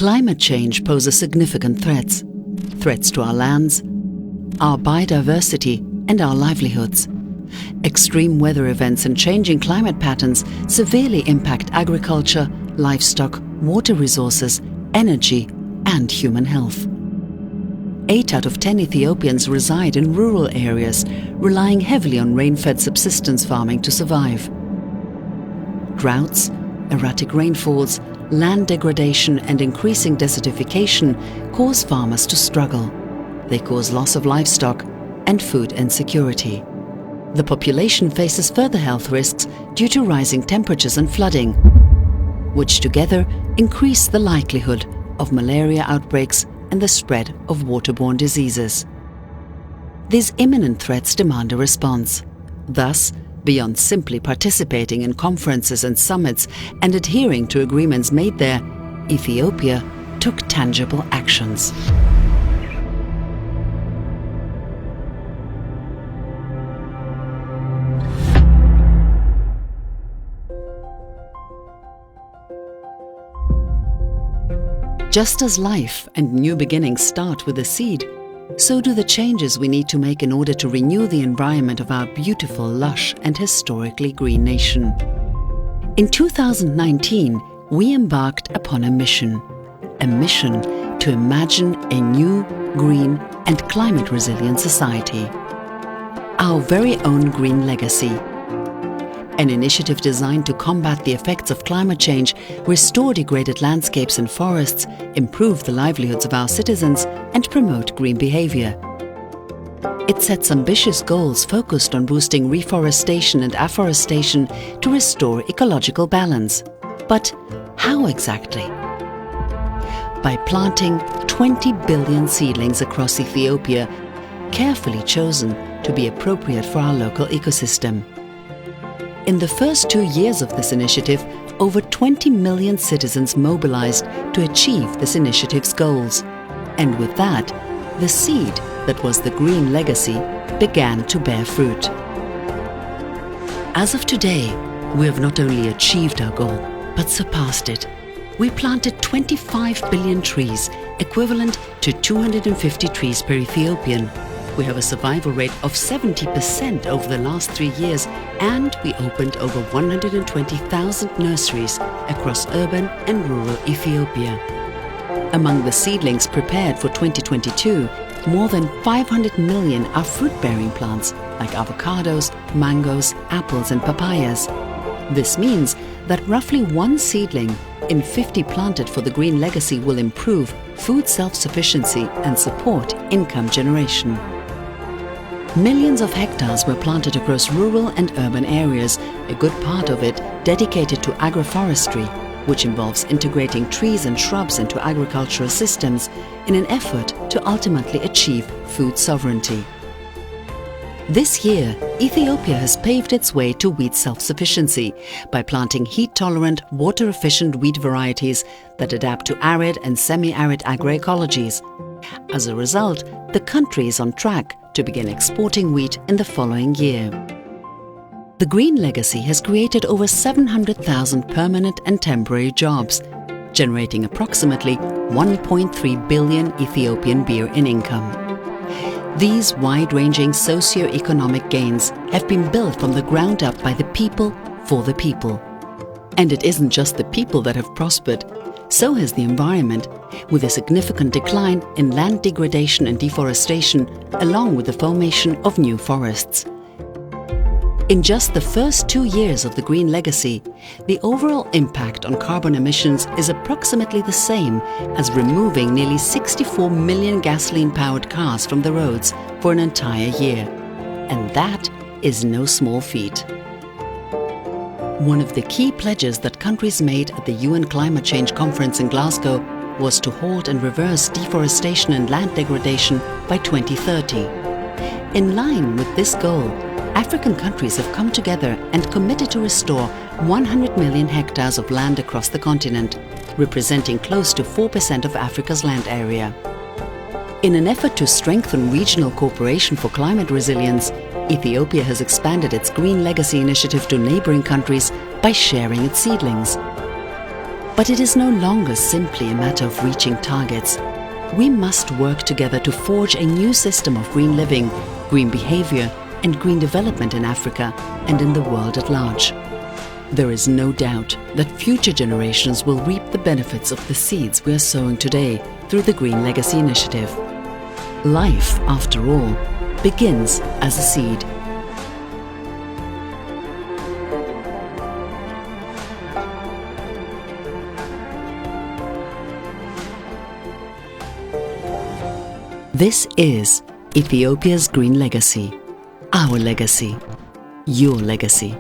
Climate change poses significant threats. Threats to our lands, our biodiversity and our livelihoods. Extreme weather events and changing climate patterns severely impact agriculture, livestock, water resources, energy and human health. 8 out of 10 Ethiopians reside in rural areas, relying heavily on rain-fed subsistence farming to survive. Droughts, erratic rainfalls, land degradation and increasing desertification cause farmers to struggle. They cause loss of livestock and food insecurity. The population faces further health risks due to rising temperatures and flooding, which together increase the likelihood of malaria outbreaks and the spread of waterborne diseases. These imminent threats demand a response. Thus, beyond simply participating in conferences and summits and adhering to agreements made there, Ethiopia took tangible actions. Just as life and new beginnings start with a seed, so do the changes we need to make in order to renew the environment of our beautiful, lush and historically green nation. In 2019, we embarked upon a mission to imagine a new, green and climate-resilient society. Our very own green legacy. An initiative designed to combat the effects of climate change, restore degraded landscapes and forests, improve the livelihoods of our citizens and promote green behaviour. It sets ambitious goals focused on boosting reforestation and afforestation to restore ecological balance. But how exactly? By planting 20 billion seedlings across Ethiopia, carefully chosen to be appropriate for our local ecosystem. In the first 2 years of this initiative, over 20 million citizens mobilized to achieve this initiative's goals. And with that, the seed that was the green legacy began to bear fruit. As of today, we have not only achieved our goal, but surpassed it. We planted 25 billion trees, equivalent to 250 trees per Ethiopian. We have a survival rate of 70% over the last 3 years, and we opened over 120,000 nurseries across urban and rural Ethiopia. Among the seedlings prepared for 2022, more than 500 million are fruit-bearing plants like avocados, mangoes, apples and papayas. This means that roughly 1 seedling in 50 planted for the green legacy will improve food self-sufficiency and support income generation. Millions of hectares were planted across rural and urban areas, a good part of it dedicated to agroforestry, which involves integrating trees and shrubs into agricultural systems in an effort to ultimately achieve food sovereignty. This year, Ethiopia has paved its way to wheat self-sufficiency by planting heat-tolerant, water-efficient wheat varieties that adapt to arid and semi-arid agroecologies. As a result, the country is on track to begin exporting wheat in the following year. The green legacy has created over 700,000 permanent and temporary jobs, generating approximately 1.3 billion Ethiopian birr in income. These wide-ranging socio-economic gains have been built from the ground up by the people for the people. And it isn't just the people that have prospered, so has the environment, with a significant decline in land degradation and deforestation, along with the formation of new forests. In just the first 2 years of the green legacy, the overall impact on carbon emissions is approximately the same as removing nearly 64 million gasoline-powered cars from the roads for an entire year. And that is no small feat. One of the key pledges that countries made at the UN Climate Change Conference in Glasgow was to halt and reverse deforestation and land degradation by 2030. In line with this goal, African countries have come together and committed to restore 100 million hectares of land across the continent, representing close to 4% of Africa's land area. In an effort to strengthen regional cooperation for climate resilience, Ethiopia has expanded its Green Legacy initiative to neighbouring countries by sharing its seedlings. But it is no longer simply a matter of reaching targets. We must work together to forge a new system of green living, green behaviour and green development in Africa and in the world at large. There is no doubt that future generations will reap the benefits of the seeds we are sowing today through the Green Legacy Initiative. Life, after all, begins as a seed. This is Ethiopia's Green Legacy. Our legacy. Your legacy.